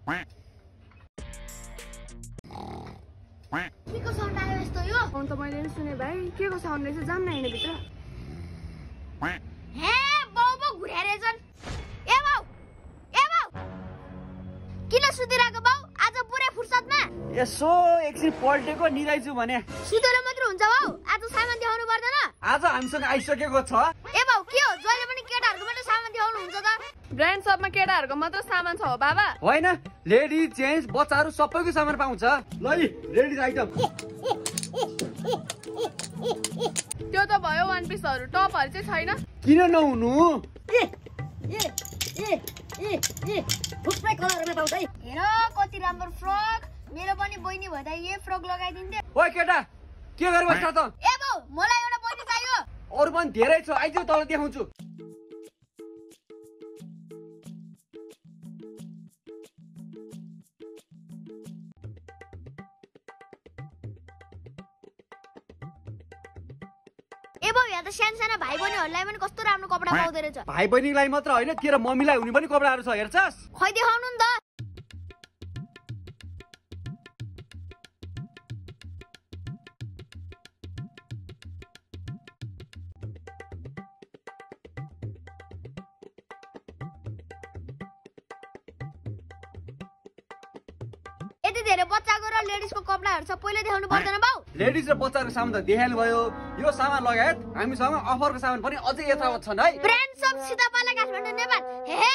के को साउन्ड आयो यस्तो यो? फोन त मैले नि सुने भाइ, के को साउन्ड रहेछ? जाम न हैन भित्र। हे बाउ घुर्याएर छन्। ए बाउ किन सुतिरहेको बाउ? आज पुरै फुर्सदमा यसो एकछिन पल्टेको निराइछु भने सुतेर मात्र हुन्छ बाउ? आज सामान देखाउनु पर्दैन? आज हामीसँग आइसकेको छ। ए बाउ के हो? जहिले पनि केटाहरुको मात्र सामान देखाउनु हुन्छ त? ब्रान्ड शपमा केटाहरुको मात्र सामान छ हो बाबा? होइन, लेडिज जेन्ट्स बच्चाहरु सबैको सामान पाउँछ। ल लेडिज आइटम। त्यो त भयो वान पिसहरु, टपहरु चाहिँ छैन? किन नहुनु? थुप्रै कलरमा पाउँछ है। हेर कति राम्रो फ्रक। मेरो पनि बहिनी भएदा यही फ्रक लगाइदिन्थे। ओइ केटा, के गरे बस्छ त? ए बाउ मलाई एउटा बहिनी चाहियो। अरु पनि धेरै छ, आइज तल देखाउँछु। ए बाउ यहाँ त सानो भाइ बहिनीहरुलाई पनि कस्तो राम्रो कपडा पाउँदै रहेछ। भाइ बहिनीलाई मात्र होइन, तेरो मम्मीलाई हुने पनि कपडाहरु छ, हेर्छस्? खै देखाउनु नि त। यति धेरै बच्चाको र लेडिजको कपडाहरु छ, पहिले देखाउनु पर्दैन बाउ? लेडिज र बच्चाको सामान त देखाइहाल्नु भयो। यो सामान लगायत हामीसँग अफरको सामान पनि अझै यथावत छन् है। ब्रान्ड शप सीतापाला काठमाडौँ नेपाल। हे